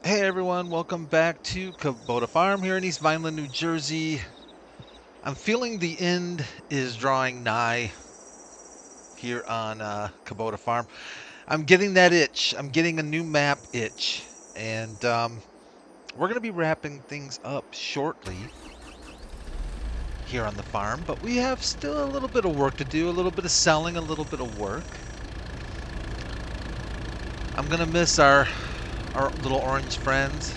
Hey everyone, welcome back to Kubota Farm here in East Vineland, New Jersey. I'm feeling the end is drawing nigh here on Kubota Farm. I'm getting that itch. I'm getting a new map itch. And we're going to be wrapping things up shortly here on the farm. But we have still a little bit of work to do, a little bit of selling, a little bit of work. I'm going to miss our little orange friends.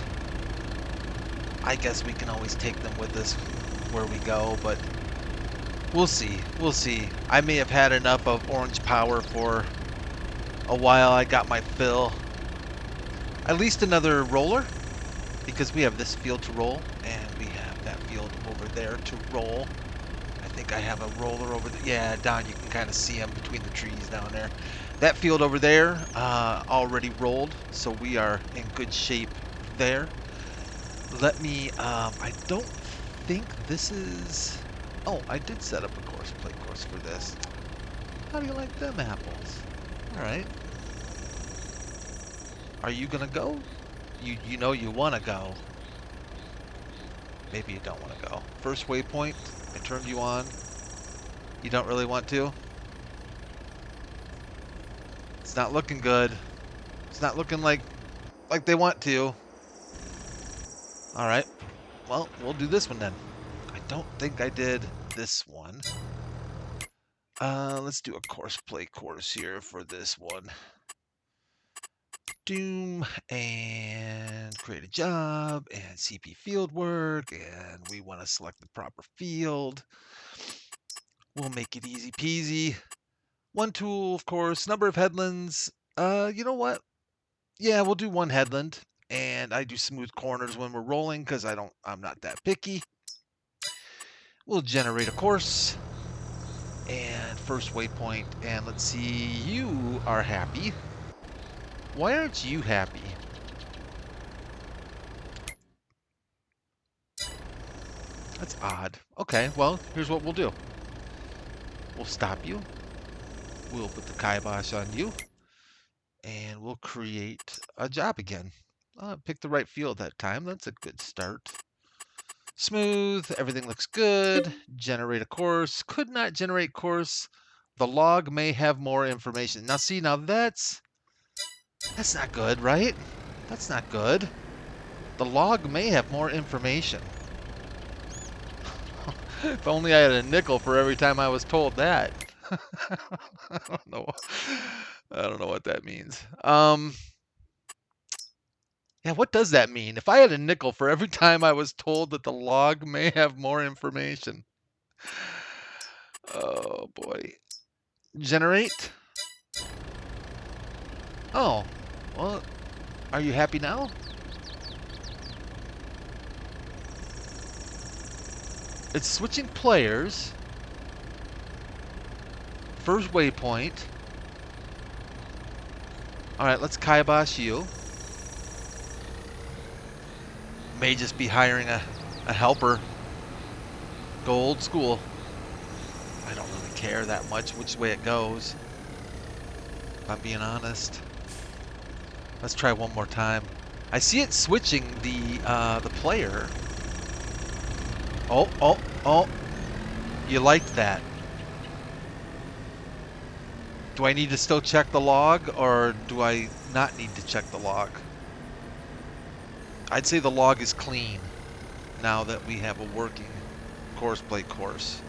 I guess we can always take them with us where we go, but we'll see. We'll see. I may have had enough of orange power for a while. I got my fill. At least another roller, because we have this field to roll, and we have that field over there to roll. I think I have a roller over there. Yeah, down you can kind of see them between the trees down there. That field over there already rolled, so we are in good shape there. Let me, I don't think this is, oh, I did set up a play course for this. How do you like them apples? All right. Are you gonna go? You know you wanna go. Maybe you don't wanna go. First waypoint, I turned you on. You don't really want to? It's not looking good. It's not looking like they want to. All right. Well, we'll do this one then. I don't think I did this one. Let's do a play course here for this one. Doom and create a job and CP field work, and we want to select the proper field. We'll make it easy peasy. One tool, of course, number of headlands. You know what? Yeah, we'll do one headland, and I do smooth corners when we're rolling because I'm not that picky. We'll generate a course and first waypoint, and let's see, you are happy. Why aren't you happy? That's odd. Okay, well, here's what we'll do. We'll stop you. We'll put the kibosh on you. And we'll create a job again. Pick the right field that time. That's a good start. Smooth. Everything looks good. Generate a course. Could not generate course. The log may have more information. Now see, now that's not good, right? That's not good. The log may have more information. If only I had a nickel for every time I was told that. I don't know. I don't know what that means. Yeah, what does that mean? If I had a nickel for every time I was told that the log may have more information. Oh boy. Generate. Oh, well, are you happy now? It's switching players. First waypoint. All right, let's kibosh you. May just be hiring a helper. Go old school. I don't really care that much which way it goes, if I'm being honest. Let's try one more time. I see it switching the player. Oh. You liked that. Do I need to still check the log, or do I not need to check the log? I'd say the log is clean now that we have a working play course.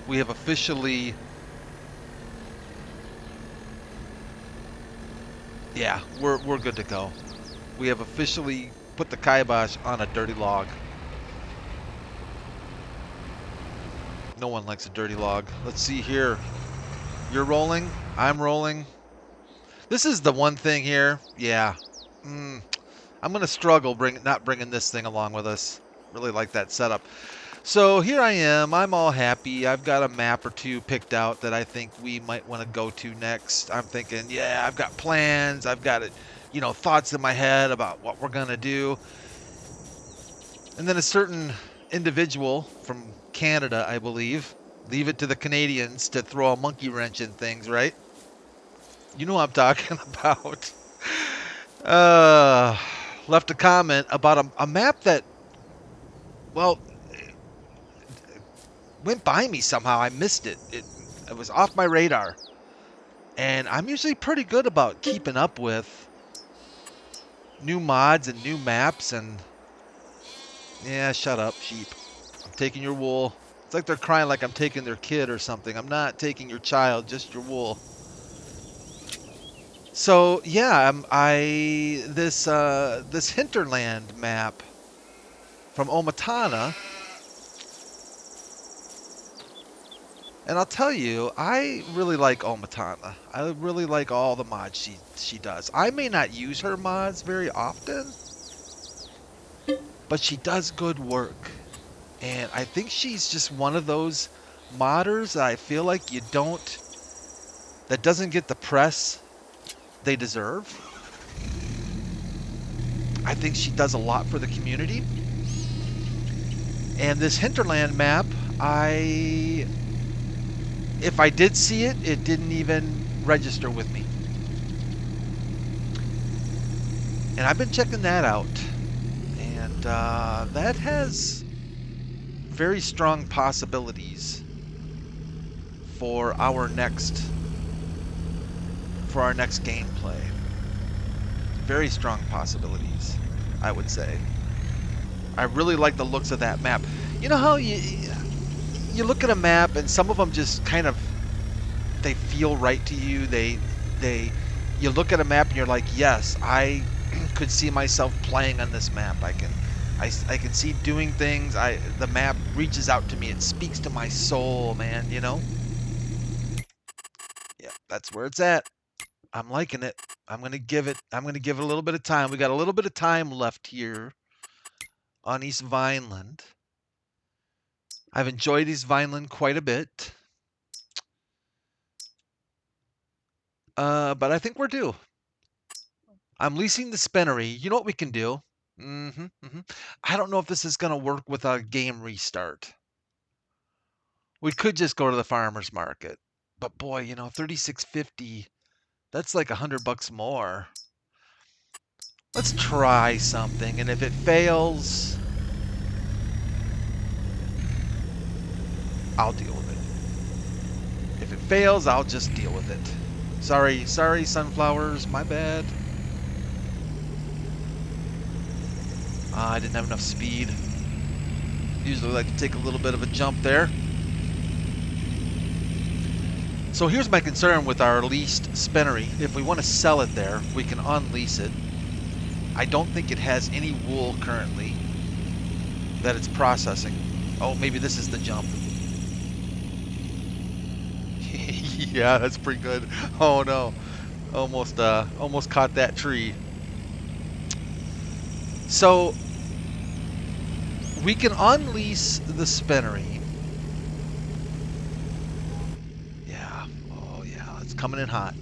We have officially... Yeah, we're good to go. We have officially put the kibosh on a dirty log. No one likes a dirty log. Let's see here. You're rolling. I'm rolling. This is the one thing here. Yeah. I'm going to struggle not bringing this thing along with us. Really like that setup. So here I am. I'm all happy. I've got a map or two picked out that I think we might want to go to next. I'm thinking, yeah, I've got plans. I've got it, thoughts in my head about what we're going to do. And then a certain individual from Canada, I believe, leave it to the Canadians to throw a monkey wrench in things, right? You know what I'm talking about. left a comment about a map that, well, went by me somehow. I missed it. It was off my radar. And I'm usually pretty good about keeping up with new mods and new maps. And yeah, shut up, sheep. I'm taking your wool. It's like they're crying like I'm taking their kid or something. I'm not taking your child, just your wool. So yeah, this hinterland map from Omatana, and I'll tell you, I really like Omatana. I really like all the mods she does. I may not use her mods very often, but she does good work. And I think she's just one of those modders that I feel like that doesn't get the press they deserve. I think she does a lot for the community. And this hinterland map, if I did see it, it didn't even register with me. And I've been checking that out. And that has very strong possibilities for our next gameplay. Very strong possibilities, I would say. I really like the looks of that map. You know how you look at a map and some of them just kind of, they feel right to you. You look at a map and you're like, yes, I could see myself playing on this map. I can see doing things. The map reaches out to me. It speaks to my soul, man, you know? Yeah, that's where it's at. I'm liking it. I'm gonna give it a little bit of time. We got a little bit of time left here on East Vineland. I've enjoyed East Vineland quite a bit. But I think we're due. I'm leasing the Spinnery. You know what we can do? I don't know if this is going to work with a game restart. We could just go to the farmer's market. But boy, you know, $36.50, that's like $100 more. Let's try something, and if it fails, I'll deal with it. If it fails, I'll just deal with it. Sorry, sunflowers, my bad. I didn't have enough speed. Usually like to take a little bit of a jump there. So here's my concern with our leased Spinnery. If we want to sell it there, we can unlease it. I don't think it has any wool currently that it's processing. Oh, maybe this is the jump. Yeah, that's pretty good. Oh no. Almost caught that tree. So we can unleash the Spinnery. Yeah. Oh yeah, it's coming in hot.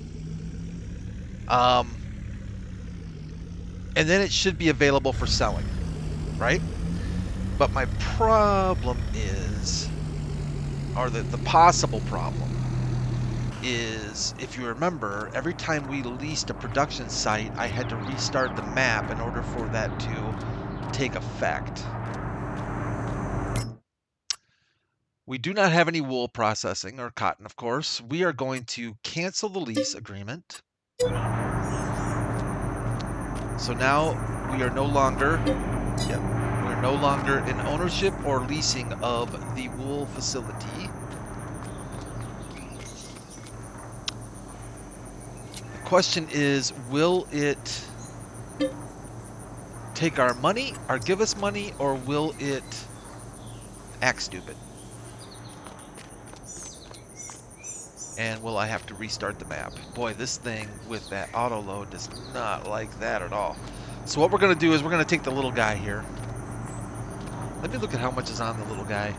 And then it should be available for selling, right? But my problem is, or the possible problem is, if you remember, every time we leased a production site, I had to restart the map in order for that to take effect. We do not have any wool processing, or cotton, of course. We are going to cancel the lease agreement. So now we are no longer, we're no longer in ownership or leasing of the wool facility. The question is, will it take our money, or give us money, or will it act stupid? And will I have to restart the map? Boy, this thing with that auto load does not like that at all. So what we're going to do is we're going to take the little guy here. Let me look at how much is on the little guy.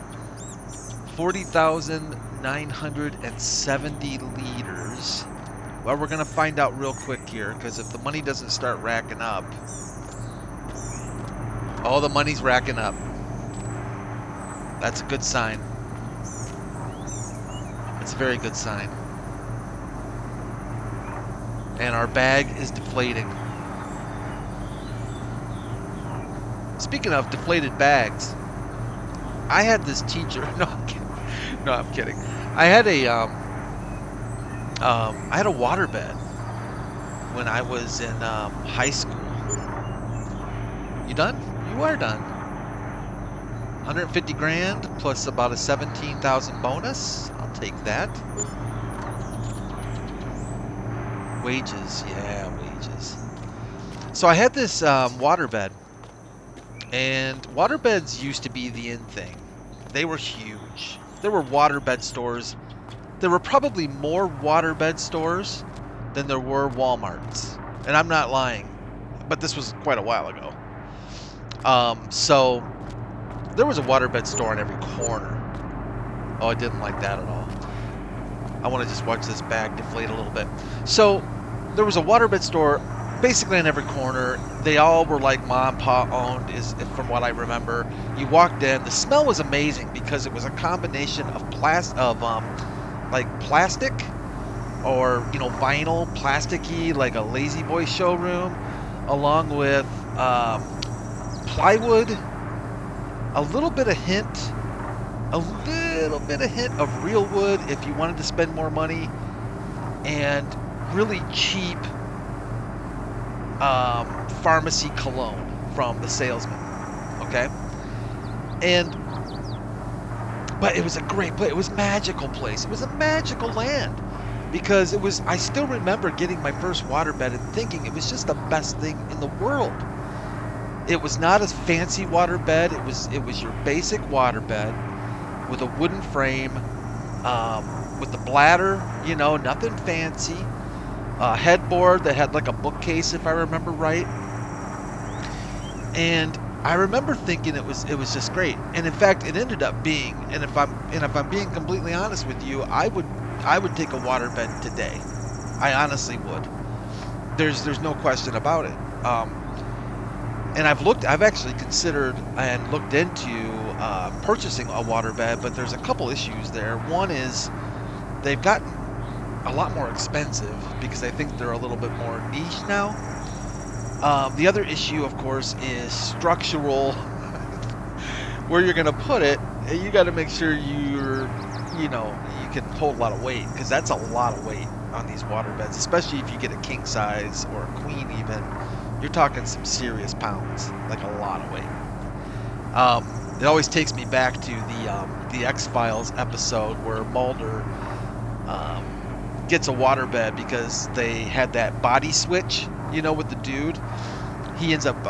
40,970 liters. Well, we're going to find out real quick here, because if the money doesn't start racking up. Oh, the money's racking up. That's a good sign. It's a very good sign. And our bag is deflating. speaking of deflated bags, I had this teacher. No, I'm kidding. No, I'm kidding. I had a waterbed when I was in high school. You done? You are done. 150 grand plus about a 17,000 bonus. I'll take that. Wages, yeah, wages. So I had this waterbed, and waterbeds used to be the in thing. They were huge. There were waterbed stores. There were probably more waterbed stores than there were Walmarts. And I'm not lying, but this was quite a while ago. So there was a waterbed store on every corner. Oh, I didn't like that at all. I want to just watch this bag deflate a little bit. So there was a waterbed store basically on every corner. They all were like mom and pop owned, is from what I remember. You walked in, the smell was amazing because it was a combination of like plastic or, you know, vinyl, plasticky, like a Lazy Boy showroom, along with plywood, a little bit of hint of real wood if you wanted to spend more money, and really cheap pharmacy cologne from the salesman. Okay, but it was a great place. It was a magical place. It was a magical land because it was. I still remember getting my first waterbed and thinking it was just the best thing in the world. It was not a fancy waterbed. It was your basic waterbed with a wooden frame, with the bladder. You know, nothing fancy. Headboard that had like a bookcase, if I remember right. And I remember thinking it was just great. And in fact, it ended up being. And if I'm being completely honest with you, I would take a waterbed today. I honestly would. There's no question about it. And I've actually considered and looked into purchasing a waterbed, but there's a couple issues there. One is they've gotten a lot more expensive because I think they're a little bit more niche now. The other issue, of course, is structural. Where you're going to put it, you got to make sure you can hold a lot of weight, because that's a lot of weight on these waterbeds, especially if you get a king size or a queen even. You're talking some serious pounds, like a lot of weight. It always takes me back to the X-Files episode where Mulder gets a waterbed because they had that body switch, you know, with the dude. He ends up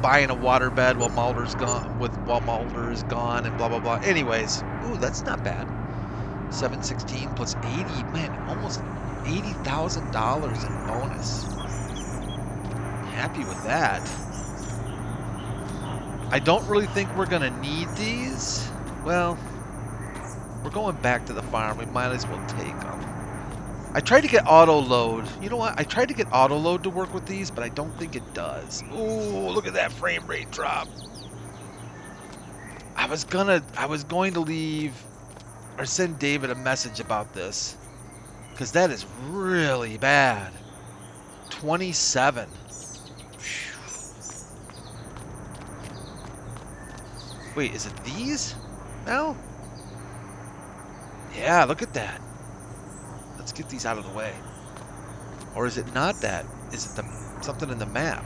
buying a waterbed while Mulder is gone, and blah blah blah. Anyways, ooh, that's not bad. 716 plus 80, man, almost $80,000 in bonus. Happy with that. I don't really think we're gonna need these. Well, we're going back to the farm. We might as well take them. I tried to get auto load. You know what? I tried to get auto load to work with these, but I don't think it does. Ooh, look at that frame rate drop. I was going to leave or send David a message about this, because that is really bad. 27. Wait, is it these now? Yeah, look at that. Let's get these out of the way. Or is it not that? Is it something in the map?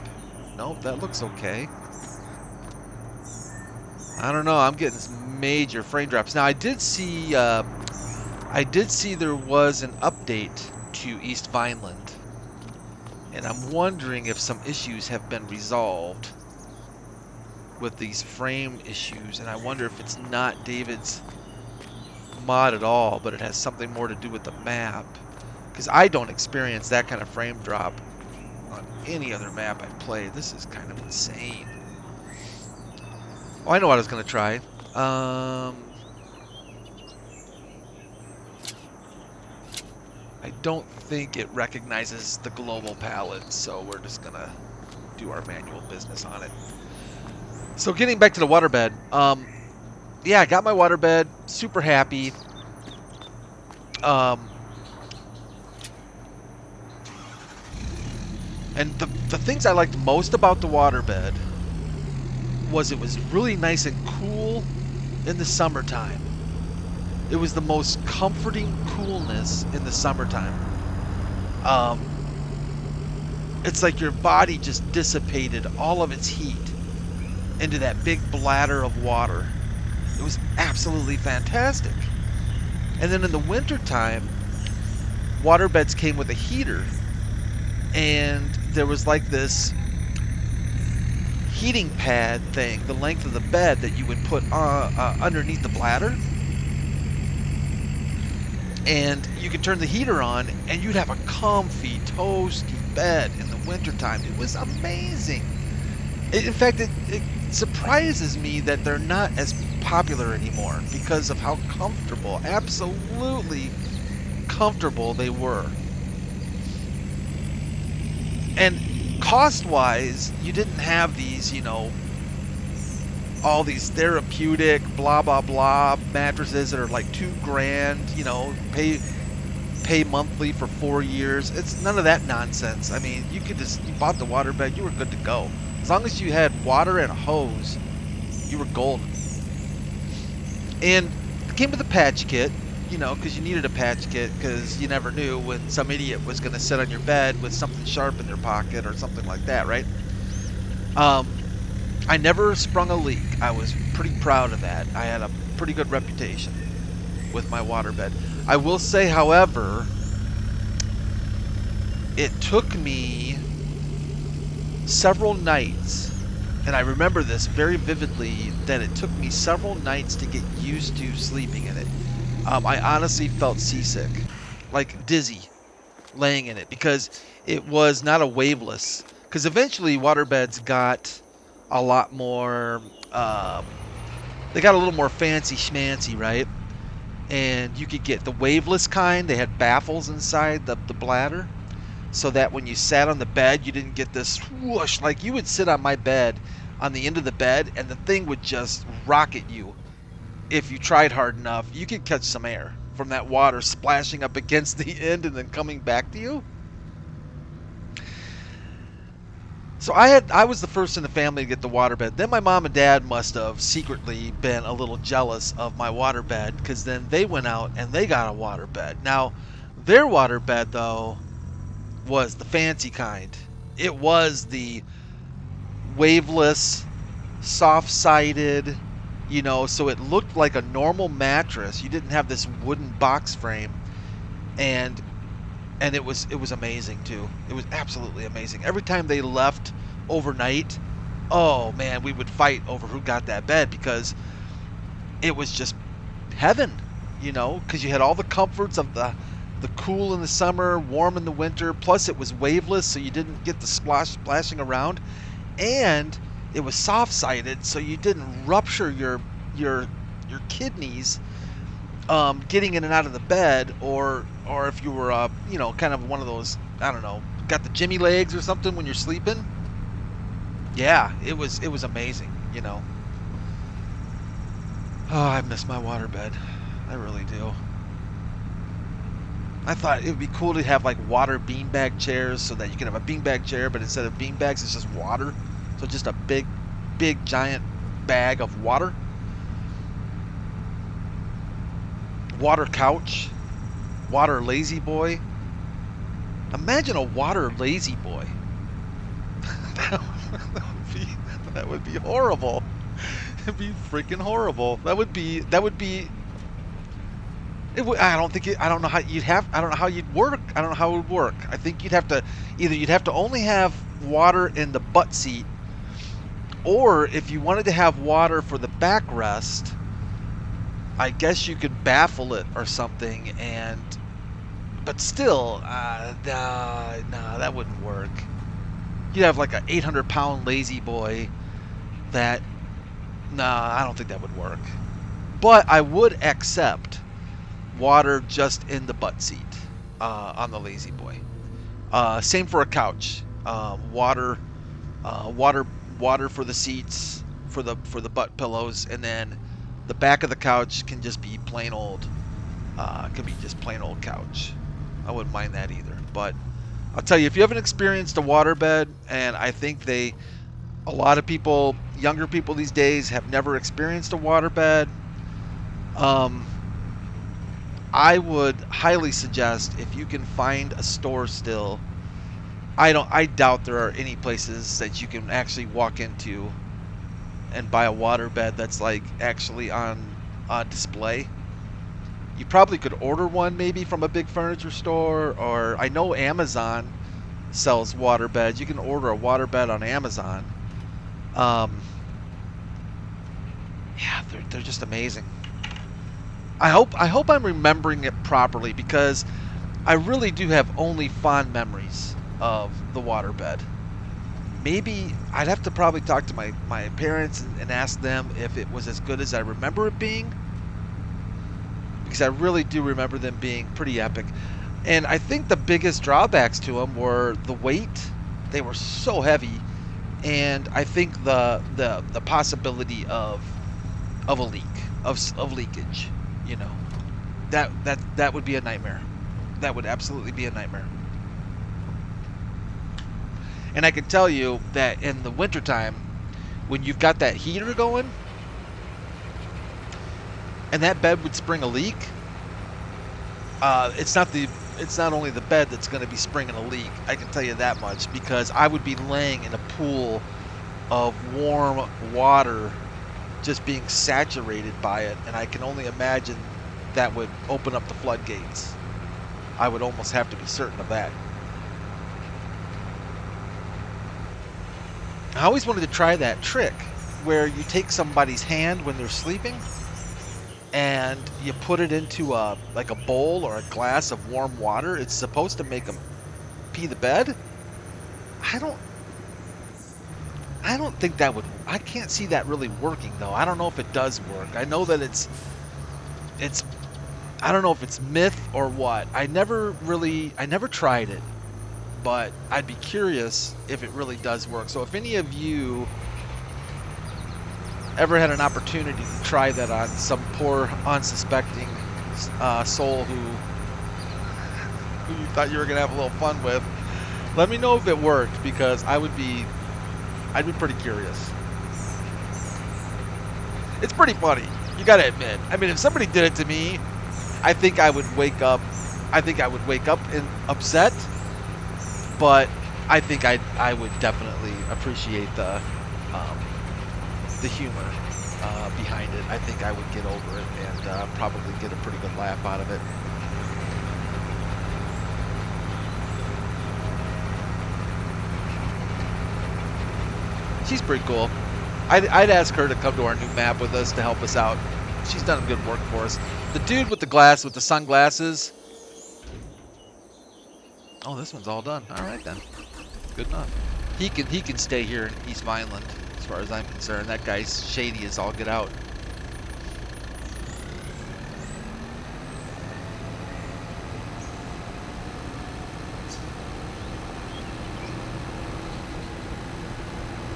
Nope, that looks okay. I don't know. I'm getting some major frame drops. Now, I did see there was an update to East Vineland, and I'm wondering if some issues have been resolved with these frame issues, and I wonder if it's not David's mod at all, but it has something more to do with the map, because I don't experience that kind of frame drop on any other map I play. This is kind of insane. Oh, I know what I was going to try. I don't think it recognizes the global palette, so we're just going to do our manual business on it. So getting back to the waterbed, yeah, I got my waterbed, super happy. And the things I liked most about the waterbed was it was really nice and cool in the summertime. It was the most comforting coolness in the summertime. It's like your body just dissipated all of its heat into that big bladder of water. It was absolutely fantastic. And then in the wintertime, Waterbeds came with a heater, and there was like this heating pad thing, the length of the bed that you would put underneath the bladder. And you could turn the heater on, and you'd have a comfy, toasty bed in the wintertime. It was amazing. In fact, it surprises me that they're not as popular anymore because of how comfortable, absolutely comfortable they were. And cost-wise, you didn't have these, you know, all these therapeutic blah blah blah mattresses that are like $2,000, you know, pay monthly for 4 years. It's none of that nonsense. I mean, you bought the waterbed, you were good to go. As long as you had water and a hose, you were golden. And it came with a patch kit, you know, because you needed a patch kit because you never knew when some idiot was going to sit on your bed with something sharp in their pocket or something like that, right? I never sprung a leak. I was pretty proud of that. I had a pretty good reputation with my waterbed. I will say, however, it took me several nights, and I remember this very vividly, that it took me several nights to get used to sleeping in it. I honestly felt seasick, like dizzy, laying in it, because it was not a waveless. Because eventually waterbeds got a lot more, they got a little more fancy schmancy, right? And you could get the waveless kind. They had baffles inside the bladder, so that when you sat on the bed, you didn't get this whoosh. Like, you would sit on my bed, on the end of the bed, and the thing would just rocket you. If you tried hard enough, you could catch some air from that water splashing up against the end and then coming back to you. So I was the first in the family to get the waterbed. Then my mom and dad must have secretly been a little jealous of my waterbed, because then they went out and they got a waterbed. Now, their waterbed, though, was the fancy kind. It was the waveless, soft-sided, you know, so it looked like a normal mattress. You didn't have this wooden box frame, and it was amazing too. It was absolutely amazing. Every time they left overnight, oh man, we would fight over who got that bed, because it was just heaven, you know, because you had all the comforts of the cool in the summer, warm in the winter, plus it was waveless, so you didn't get the splashing around, and it was soft-sided, so you didn't rupture your kidneys getting in and out of the bed, or if you were you know, kind of one of those, I don't know, got the Jimmy legs or something when you're sleeping. Yeah, it was amazing, you know. Oh, I miss my waterbed. I really do. I thought it would be cool to have like water beanbag chairs, so that you can have a beanbag chair, but instead of beanbags, it's just water. So just a big giant bag of water. Water couch. Water lazy boy. Imagine a water lazy boy. that would be horrible. It'd be freaking horrible. That would be. I don't know how you'd work. I don't know how it would work. I think you'd have to only have water in the butt seat, or if you wanted to have water for the backrest, I guess you could baffle it or something. But still, no, that wouldn't work. You'd have like an 800-pound lazy boy. I don't think that would work. But I would accept water just in the butt seat on the lazy boy. Same for a couch. Water for the seats, for the butt pillows, and then the back of the couch can just be plain old. Could be just plain old couch. I wouldn't mind that either. But I'll tell you, if you haven't experienced a waterbed, and I think they A lot of people, younger people these days, have never experienced a waterbed. I would highly suggest, if you can find a store still, I doubt there are any places that you can actually walk into and buy a waterbed that's like actually on display. You probably could order one maybe from a big furniture store, or I know Amazon sells waterbeds. You can order a waterbed on Amazon. Yeah, they're just amazing. I hope I'm remembering it properly, because I really do have only fond memories of the waterbed. Maybe I'd have to probably talk to my parents and ask them if it was as good as I remember it being, because I really do remember them being pretty epic. And I think the biggest drawbacks to them were the weight. They were so heavy, and I think the possibility of a leak, of leakage. You know, that would be a nightmare. That would absolutely be a nightmare. And I can tell you that in the wintertime, when you've got that heater going, and that bed would spring a leak, it's not only the bed that's going to be springing a leak. I can tell you that much, because I would be laying in a pool of warm water, just being saturated by it, and I can only imagine that would open up the floodgates. I would almost have to be certain of that. I always wanted to try that trick where you take somebody's hand when they're sleeping and you put it into like a bowl or a glass of warm water. It's supposed to make them pee the bed. I don't think that would. I can't see that really working though. I don't know if it does work. I know that it's. I don't know if it's myth or what. I never tried it, but I'd be curious if it really does work. So if any of you ever had an opportunity to try that on some poor, unsuspecting soul who you thought you were gonna have a little fun with, let me know if it worked, because I'd be pretty curious. It's pretty funny, you gotta admit. I mean, if somebody did it to me, I think I would wake up. And upset, but I think I would definitely appreciate the humor behind it. I think I would get over it and probably get a pretty good laugh out of it. She's pretty cool. I'd ask her to come to our new map with us to help us out. She's done good work for us. The dude with the sunglasses. Oh, this one's all done. All right then. Good enough. He can stay here in East Vineland, as far as I'm concerned. That guy's shady as all get out.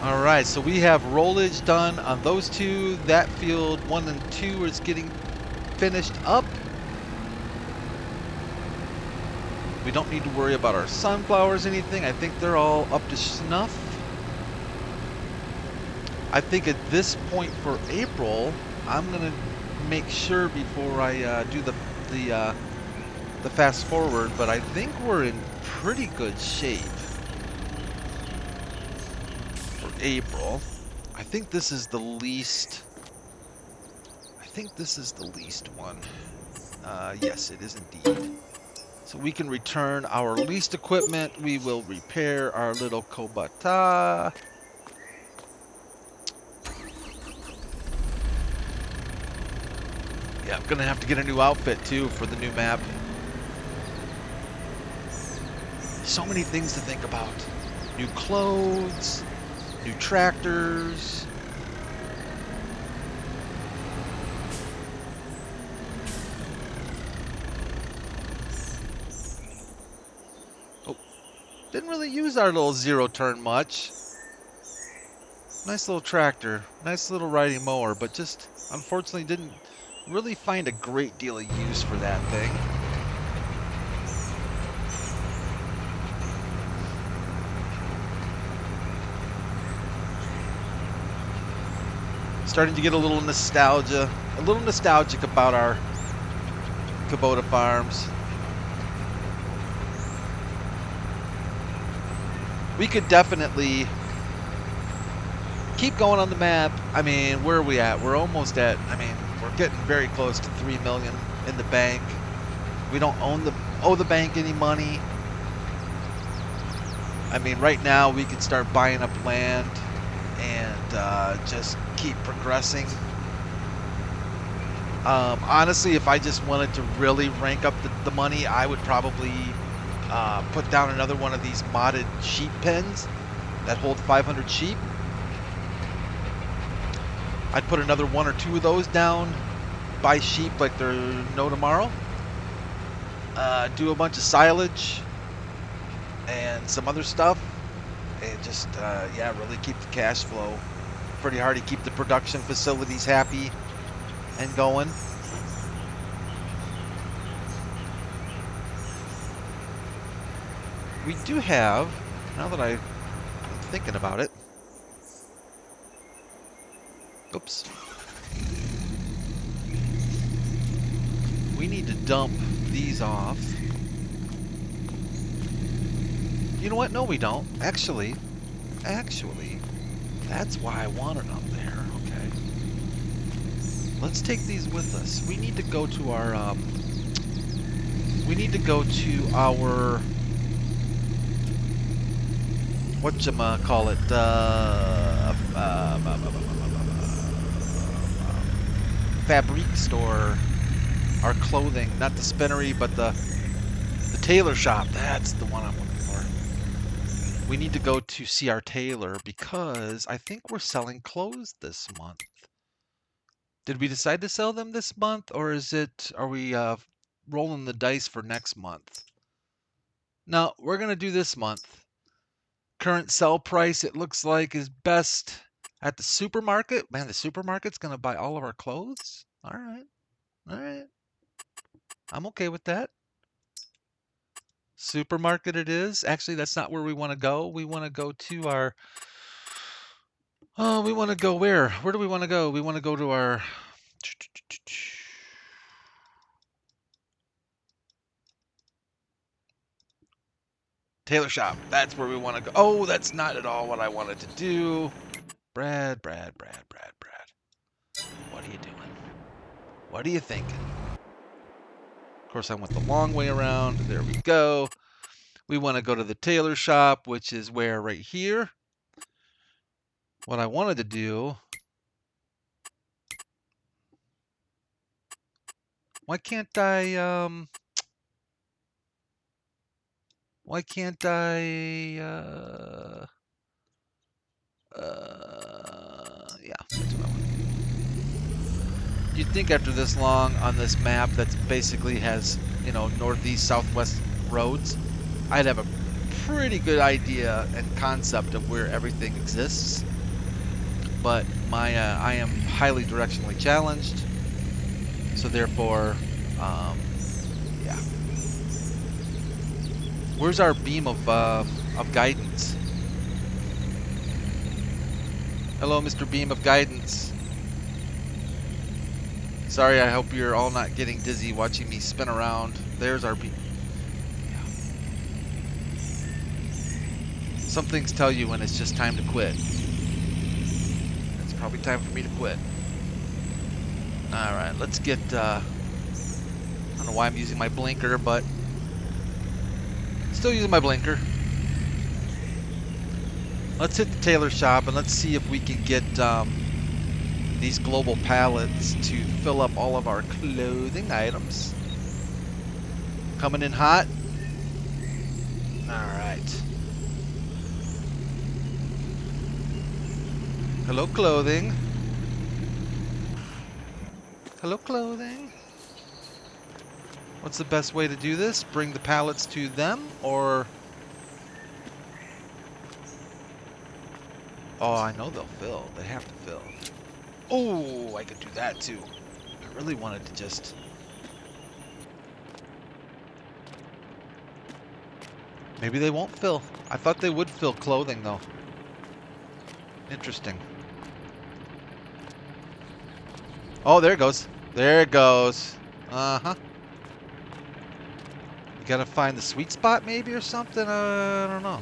All right, so we have rollage done on those two. That field 1 and 2 is getting finished up. We don't need to worry about our sunflowers, anything. I think they're all up to snuff. I think at this point for April, I'm gonna make sure before I do the fast forward, but I think we're in pretty good shape for April. I think this is the least. I think this is the least one. Yes, it is indeed. So we can return our leased equipment. We will repair our little Kubota. Yeah, I'm gonna have to get a new outfit too for the new map. So many things to think about. New clothes, new tractors. Didn't really use our little zero turn much. Nice little tractor, nice little riding mower, but just unfortunately didn't really find a great deal of use for that thing. Starting to get a little nostalgic about our Kubota farms. We could definitely keep going on the map. I mean, where are we at? We're almost at, I mean, we're getting very close to 3 million in the bank. We don't owe the bank any money. I mean, right now we could start buying up land and just keep progressing. Honestly, if I just wanted to really rank up the money, I would probably put down another one of these modded sheep pens that hold 500 sheep. I'd put another 1 or 2 of those down, buy sheep like they're no tomorrow. Do a bunch of silage and some other stuff, and just yeah, really keep the cash flow pretty hard to keep the production facilities happy and going. We do have, now that I'm thinking about it, oops, we need to dump these off. You know what? No, we don't. Actually, that's why I wanted them there. Okay. Let's take these with us. We need to go to our, whatchamacallit, fabrique store, our clothing, not the spinnery, but the tailor shop. That's the one I'm looking for. We need to go to see our tailor because I think we're selling clothes this month. Did we decide to sell them this month, or are we rolling the dice for next month? No, we're gonna do this month. Current sell price, it looks like, is best at the supermarket. Man, the supermarket's gonna buy all of our clothes? All right. I'm okay with that. Supermarket it is. Actually, that's not where we want to go. We want to go to our... Oh, we want to go where? Where do we want to go? We want to go to our... tailor shop. That's where we want to go. Oh, that's not at all what I wanted to do. Brad. What are you doing? What are you thinking? Of course, I went the long way around. There we go. We want to go to the tailor shop, which is where? Right here. What I wanted to do... Why can't I, yeah, that's what I want. You'd think after this long on this map that basically has, you know, northeast, southwest roads, I'd have a pretty good idea and concept of where everything exists. But I am highly directionally challenged, so therefore, yeah. Where's our beam of guidance? Hello, Mr. Beam of Guidance. Sorry, I hope you're all not getting dizzy watching me spin around. There's our beam. Yeah. Some things tell you when it's just time to quit. It's probably time for me to quit. Alright, let's get, I don't know why I'm using my blinker, but still using my blinker. Let's hit the tailor shop and let's see if we can get these global pallets to fill up all of our clothing items. Coming in hot. Alright. Hello, clothing. Hello, clothing. What's the best way to do this? Bring the pallets to them, or... Oh, I know they'll fill. They have to fill. Oh, I could do that too. I really wanted to just... Maybe they won't fill. I thought they would fill clothing, though. Interesting. Oh, there it goes. There it goes. Uh-huh. You gotta find the sweet spot maybe or something? I don't know.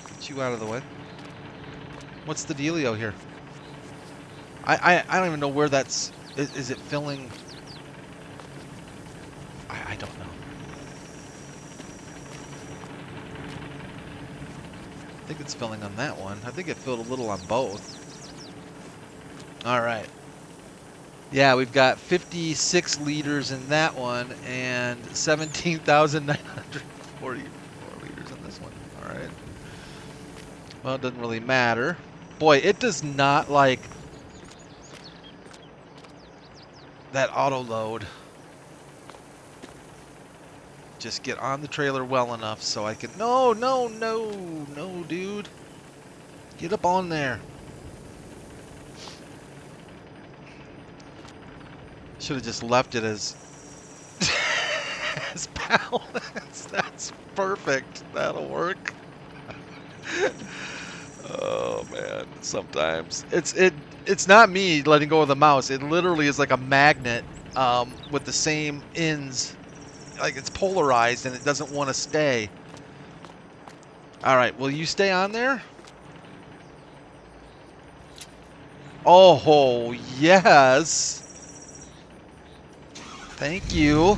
Get you out of the way. What's the dealio here? I don't even know where that's... Is it filling... I don't know. I think it's filling on that one. I think it filled a little on both. All right. Yeah, we've got 56 liters in that one and 17,944 liters in this one. All right. Well, it doesn't really matter. Boy, it does not like that auto load. Just get on the trailer well enough so I can... No, dude. Get up on there. Should have just left it as as balance. That's perfect. That'll work. Oh man, sometimes it's not me letting go of the mouse. It literally is like a magnet with the same ends. Like it's polarized and it doesn't want to stay. All right, will you stay on there? Oh, yes. Thank you.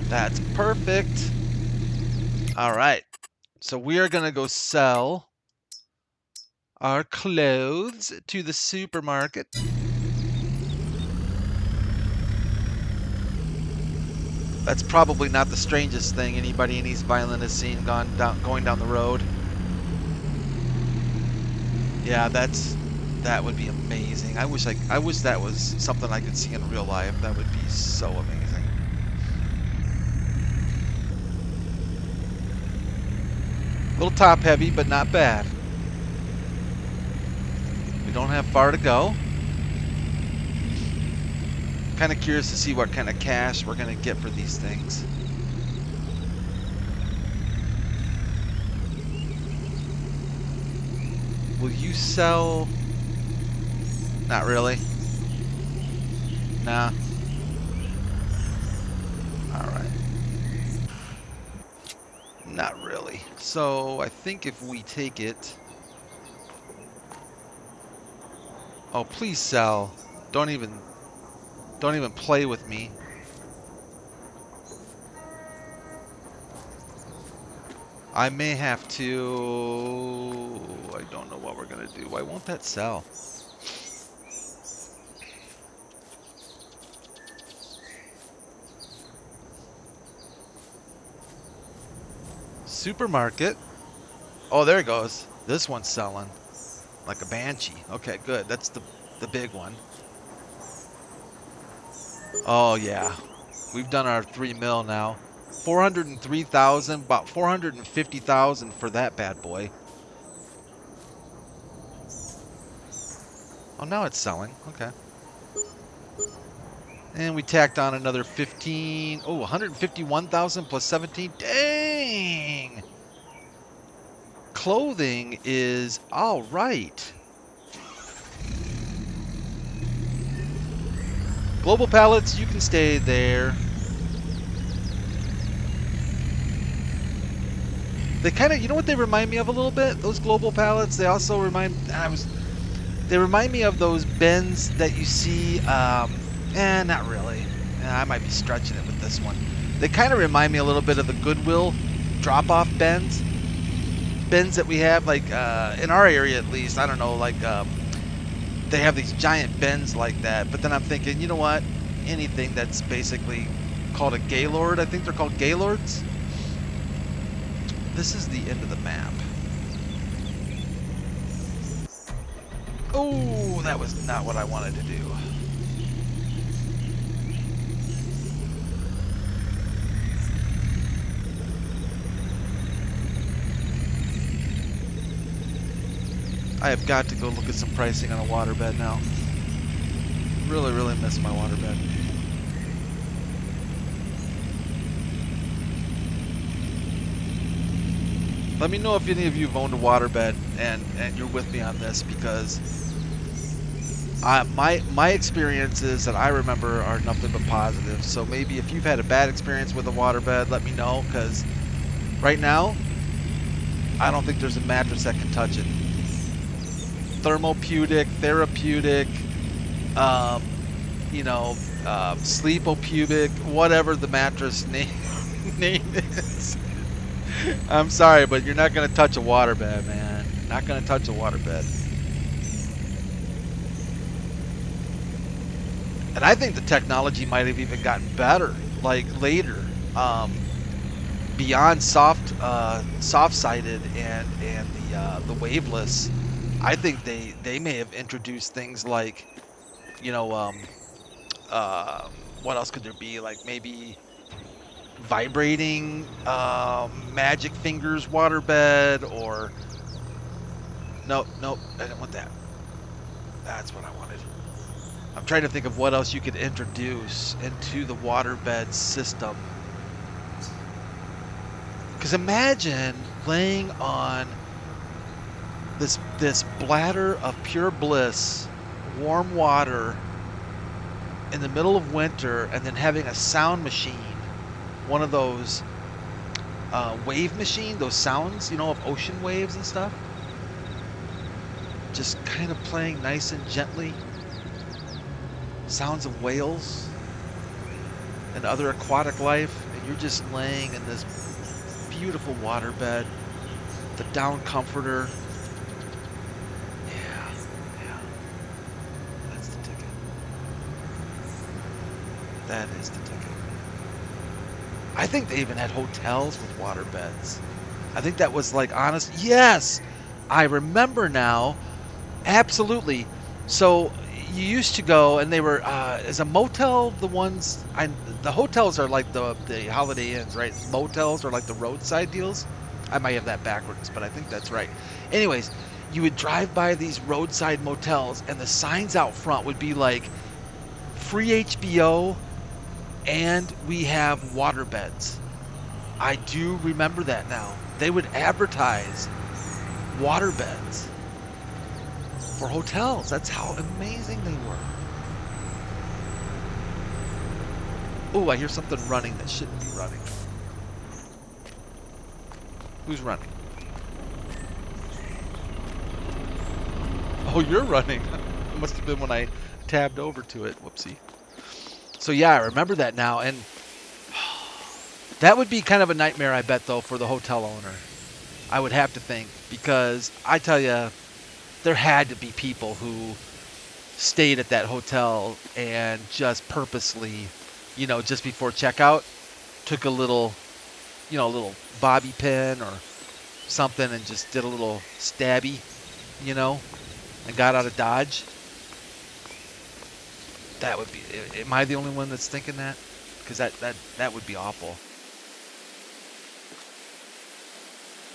That's perfect. All right. So we are going to go sell our clothes to the supermarket. That's probably not the strangest thing anybody in East Violin has seen going down the road. Yeah, that would be amazing. I wish that was something I could see in real life. That would be so amazing. A little top heavy, but not bad. We don't have far to go. Kind of curious to see what kind of cash we're going to get for these things. Will you sell? Not really. Nah. Alright. Not really. So I think if we take it... Oh, please sell. Don't even play with me. I may have to... I don't know what we're going to do. Why won't that sell? Supermarket. Oh, there it goes. This one's selling. Like a banshee. Okay, good. That's the big one. Oh, yeah. We've done our 3 mil now. 403,000, about 450,000 for that bad boy. Oh, now it's selling. Okay. And we tacked on another 15. Oh, 151,000 plus 17. Dang! Clothing is all right. Global pallets, you can stay there. They kind of, you know what they remind me of a little bit? Those global pallets, they also remind, they remind me of those bins that you see, not really. I might be stretching it with this one. They kind of remind me a little bit of the Goodwill drop-off bins. Bins that we have, like, in our area at least, I don't know, like, they have these giant bins like that. But then I'm thinking, you know what? Anything that's basically called a Gaylord, I think they're called Gaylords. This is the end of the map. Oh, that was not what I wanted to do. I have got to go look at some pricing on a waterbed now. Really, really miss my waterbed. Let me know if any of you have owned a waterbed and you're with me on this, because My experiences that I remember are nothing but positive. So maybe if you've had a bad experience with a waterbed, let me know, because right now I don't think there's a mattress that can touch it. Therapeutic, um, sleepopubic, whatever the mattress name is. I'm sorry, but you're not gonna touch a waterbed, man. Not gonna touch a waterbed. And I think the technology might have even gotten better, like later, beyond soft-sided and the waveless. I think they may have introduced things like, you know, uh, what else could there be? Like maybe vibrating magic fingers waterbed, or nope, I didn't want that. That's what I wanted. I'm trying to think of what else you could introduce into the waterbed system. Because imagine laying on this bladder of pure bliss, warm water in the middle of winter, and then having a sound machine, one of those wave machine, those sounds, of ocean waves and stuff, just kind of playing nice and gently. Sounds of whales and other aquatic life, and you're just laying in this beautiful waterbed, the down comforter. Yeah, that's the ticket. That is the ticket. I think they even had hotels with waterbeds. I think that was like honest. Yes, I remember now. Absolutely. So you used to go, and they were is a motel the ones the hotels are like the Holiday Inns, right? Motels are like the roadside deals. I might have that backwards, but I think that's right. Anyways, you would drive by these roadside motels, and the signs out front would be like free HBO, and we have waterbeds. I do remember that now. They would advertise waterbeds for hotels. That's how amazing they were. Oh, I hear something running that shouldn't be running. Who's running? Oh, you're running. It must have been when I tabbed over to it. Whoopsie. So yeah, I remember that now, and that would be kind of a nightmare, I bet, though, for the hotel owner. I would have to think, because I tell you, there had to be people who stayed at that hotel and just purposely, just before checkout, took a little bobby pin or something and just did a little stabby, and got out of Dodge. That would be. Am I the only one that's thinking that? Because that would be awful.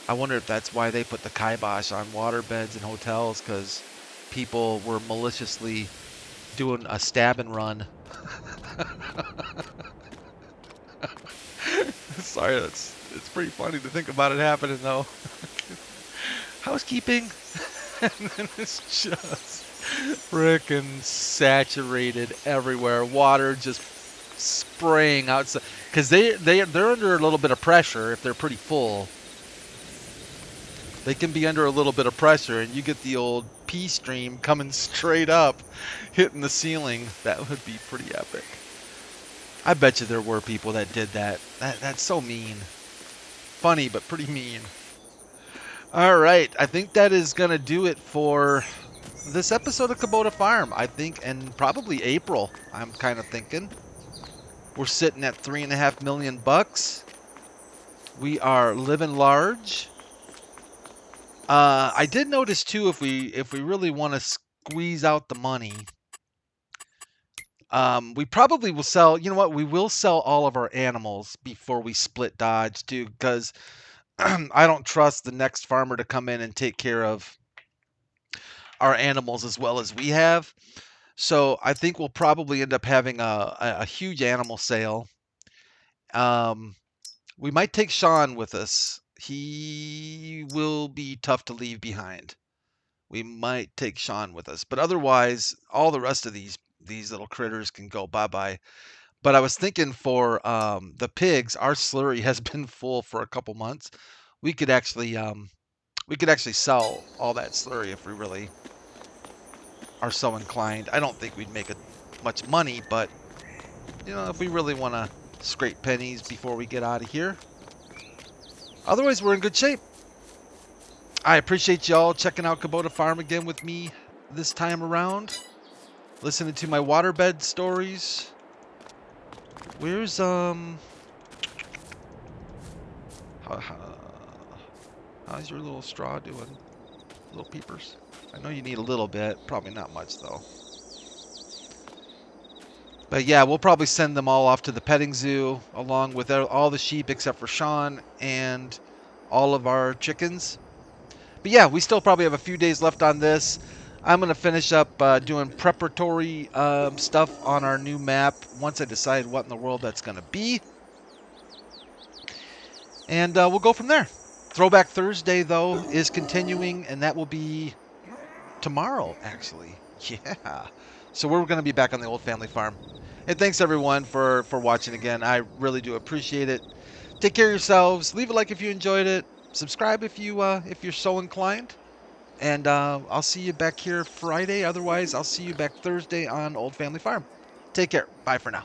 I wonder if that's why they put the kibosh on waterbeds and hotels, because people were maliciously doing a stab and run. Sorry, it's pretty funny to think about it happening though. Housekeeping, and then it's just frickin' saturated everywhere. Water just spraying outside, because they're under a little bit of pressure. If they're pretty full, they can be under a little bit of pressure, and you get the old pee stream coming straight up, hitting the ceiling. That would be pretty epic. I bet you there were people that did that. That's so mean. Funny, but pretty mean. All right, I think that is going to do it for this episode of Kubota Farm. I think, and probably April, I'm kind of thinking. We're sitting at $3.5 million. We are living large. I did notice too, if we really want to squeeze out the money, we probably will sell. You know what? We will sell all of our animals before we split Dodge too, because I don't trust the next farmer to come in and take care of our animals as well as we have. So I think we'll probably end up having a huge animal sale. Um, we might take Sean with us. He will be tough to leave behind. we might take Sean with us. But otherwise, all the rest of these little critters can go bye-bye. But I was thinking for the pigs, our slurry has been full for a couple months. We could actually sell all that slurry if we really are so inclined. I don't think we'd make much money, but you know, if we really want to scrape pennies before we get out of here. Otherwise, we're in good shape. I appreciate y'all checking out Kubota Farm again with me this time around. Listening to my waterbed stories. Where's how's your little straw doing, little peepers? I know you need a little bit, probably not much though. But yeah, we'll probably send them all off to the petting zoo along with all the sheep except for Sean and all of our chickens. But yeah, we still probably have a few days left on this. I'm going to finish up doing preparatory stuff on our new map once I decide what in the world that's going to be. And we'll go from there. Throwback Thursday, though, is continuing, and that will be tomorrow, actually. Yeah. So we're going to be back on the old family farm. And thanks, everyone, for watching again. I really do appreciate it. Take care of yourselves. Leave a like if you enjoyed it. Subscribe if you're so inclined. And I'll see you back here Friday. Otherwise, I'll see you back Thursday on Old Family Farm. Take care. Bye for now.